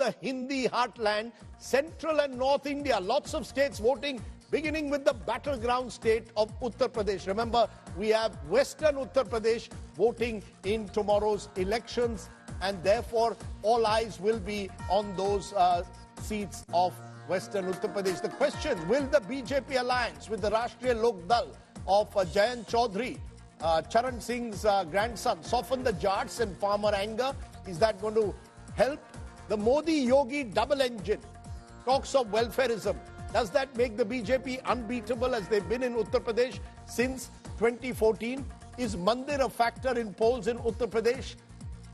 the Hindi heartland, central and north India. Lots of states voting, beginning with the battleground state of Uttar Pradesh. Remember, we have Western Uttar Pradesh voting in tomorrow's elections, and therefore all eyes will be on those seats of Western Uttar Pradesh. The question, will the BJP alliance with the Rashtriya Lok Dal of Jayant Chaudhary, Charan Singh's grandson, soften the Jats and farmer anger? Is that going to help? The Modi-Yogi double engine, talks of welfareism. Does that make the BJP unbeatable as they've been in Uttar Pradesh since 2014? Is Mandir a factor in polls in Uttar Pradesh?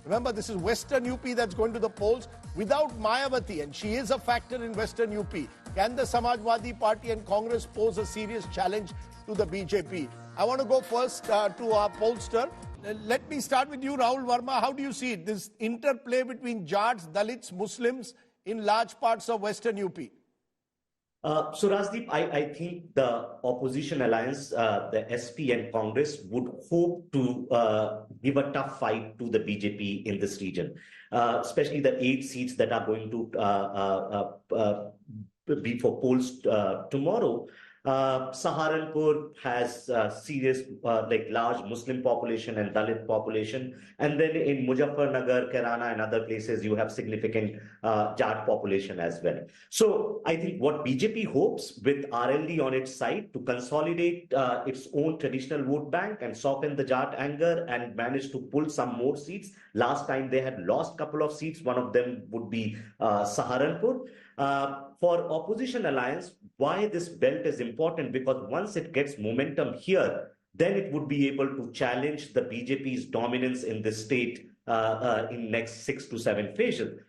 Remember, this is Western UP that's going to the polls without Mayawati, and she is a factor in Western UP. Can the Samajwadi Party and Congress pose a serious challenge to the BJP? I want to go first to our pollster. Let me start with you, Rahul VMA. How do you see it, this interplay between Jats, Dalits, Muslims in large parts of Western UP? So Rajdeep, I think the opposition alliance, the SP and Congress, would hope to give a tough fight to the BJP in this region, especially the 8 seats that are going to be for polls tomorrow. Saharanpur has serious, large Muslim population and Dalit population. And then in Muzaffarnagar, Kairana and other places, you have significant Jat population as well. So I think what BJP hopes with RLD on its side to consolidate its own traditional vote bank and soften the Jat anger and manage to pull some more seats. Last time they had lost a couple of seats. One of them would be Saharanpur. For opposition alliance, why this belt is important? Because once it gets momentum here, then it would be able to challenge the BJP's dominance in this state in next 6 to 7 phases.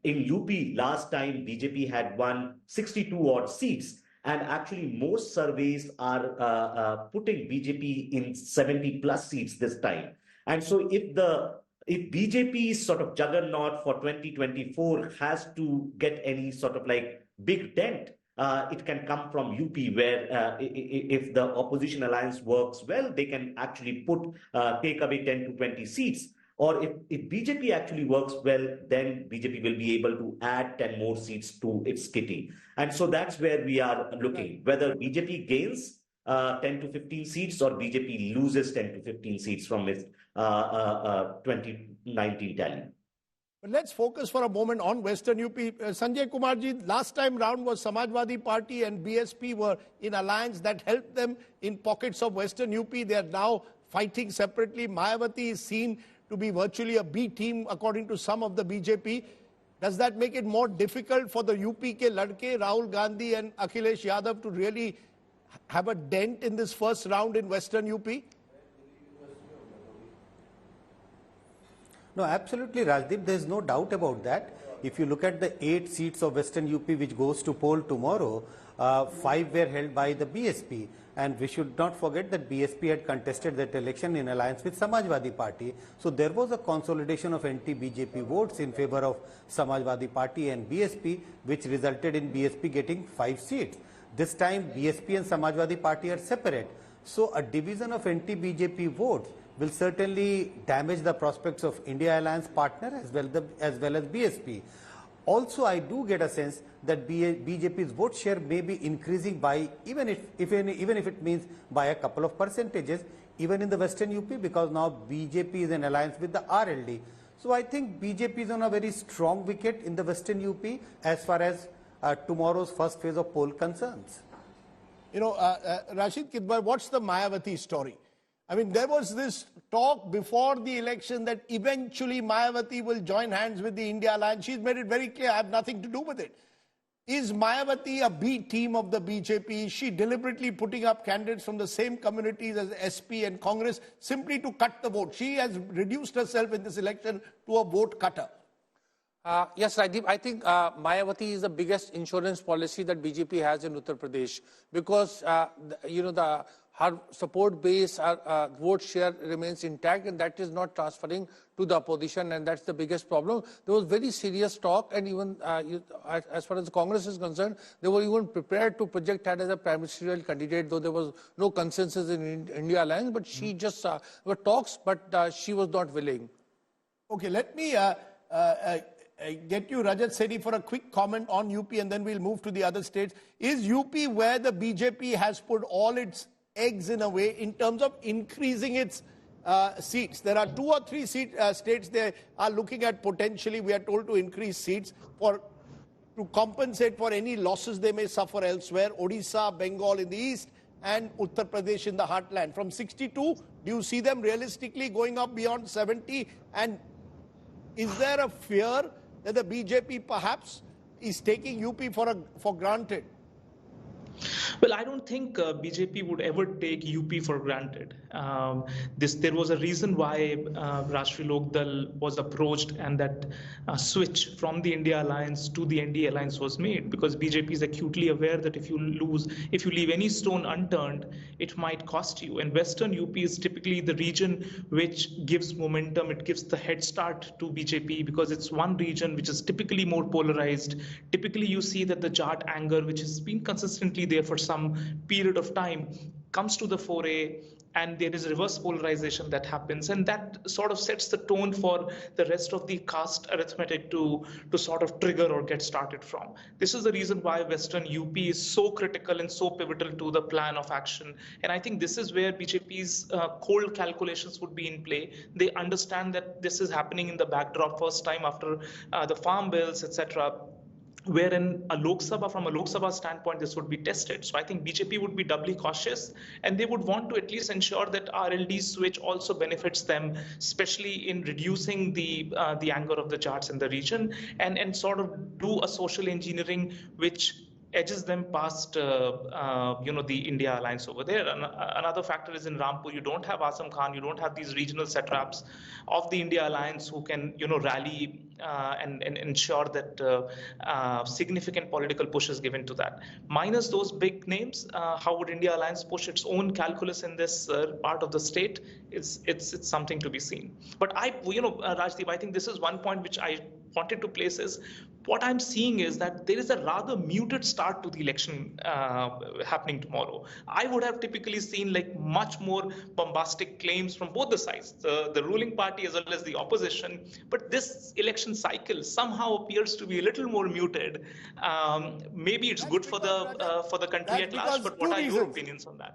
In UP, last time BJP had won 62 odd seats, and actually most surveys are putting BJP in 70 plus seats this time. And so if BJP's sort of juggernaut for 2024 has to get any sort of big dent, it can come from UP, where if the opposition alliance works well, they can actually take away 10 to 20 seats. Or if BJP actually works well, then BJP will be able to add 10 more seats to its kitty. And so that's where we are looking, whether BJP gains 10 to 15 seats or BJP loses 10 to 15 seats from its 2019 tally. But let's focus for a moment on Western UP. Sanjay Kumarji, last time round was Samajwadi Party and BSP were in alliance that helped them in pockets of Western UP. They are now fighting separately. Mayawati is seen to be virtually a B team according to some of the BJP. Does that make it more difficult for the UP ke ladke, Rahul Gandhi and Akhilesh Yadav, to really have a dent in this first round in Western UP? No, absolutely, Rajdeep. There is no doubt about that. If you look at the 8 seats of Western UP which goes to poll tomorrow, 5 were held by the BSP. And we should not forget that BSP had contested that election in alliance with Samajwadi Party. So there was a consolidation of anti-BJP votes in favor of Samajwadi Party and BSP, which resulted in BSP getting 5 seats. This time BSP and Samajwadi Party are separate. So a division of anti-BJP votes will certainly damage the prospects of India Alliance partner as well as BSP. Also, I do get a sense that BJP's vote share may be increasing by even if it means by a couple of percentages, even in the Western UP, because now BJP is in alliance with the RLD. So I think BJP is on a very strong wicket in the Western UP as far as tomorrow's first phase of poll concerns. You know, Rashid Kidwai, what's the Mayawati story? I mean, there was this talk before the election that eventually Mayawati will join hands with the India Alliance. She's made it very clear, I have nothing to do with it. Is Mayawati a B team of the BJP? Is she deliberately putting up candidates from the same communities as SP and Congress simply to cut the vote? She has reduced herself in this election to a vote cutter. Yes, Rajdeep, I think Mayawati is the biggest insurance policy that BJP has in Uttar Pradesh, because, her support base, her vote share remains intact, and that is not transferring to the opposition, and that's the biggest problem. There was very serious talk, and even as far as the Congress is concerned, they were even prepared to project her as a prime ministerial candidate, though there was no consensus in India Alliance, but she just were talks, but she was not willing. Okay, let me get you, Rajat Sethi, for a quick comment on UP and then we'll move to the other states. Is UP where the BJP has put all its eggs in a way in terms of increasing its seats? There are 2 or 3 states they are looking at potentially, we are told, to increase seats to compensate for any losses they may suffer elsewhere. Odisha, Bengal in the east, and Uttar Pradesh in the heartland. From 62, do you see them realistically going up beyond 70? And is there a fear that the BJP perhaps is taking UP for granted? Well, I don't think BJP would ever take UP for granted. There was a reason why Rashtriya Lok Dal was approached and that switch from the India alliance to the NDA alliance was made, because BJP is acutely aware that if you leave any stone unturned, it might cost you. And Western UP is typically the region which gives momentum, it gives the head start to BJP, because it's one region which is typically more polarized. Typically, you see that the Jat anger, which has been consistently there for some period of time, comes to the foray, and there is reverse polarization that happens, and that sort of sets the tone for the rest of the caste arithmetic to sort of trigger or get started from. This is the reason why Western UP is so critical and so pivotal to the plan of action. And I think this is where BJP's cold calculations would be in play. They understand that this is happening in the backdrop first time after the farm bills, etc., wherein from a Lok Sabha standpoint, this would be tested. So I think BJP would be doubly cautious, and they would want to at least ensure that RLD switch also benefits them, especially in reducing the anger of the Jats in the region, and sort of do a social engineering which edges them past the India alliance over there. Another factor is in Rampur, you don't have Asam Khan, you don't have these regional satraps of the India alliance who can rally and ensure that significant political push is given to that. Minus those big names, how would India alliance push its own calculus in this part of the state? It's something to be seen. But Rajdeep, I think this is one point which I wanted to place is, what I'm seeing is that there is a rather muted start to the election happening tomorrow. I would have typically seen like much more bombastic claims from both the sides, the ruling party as well as the opposition. But this election cycle somehow appears to be a little more muted. Maybe it's good for the country at large, but what are your opinions on that?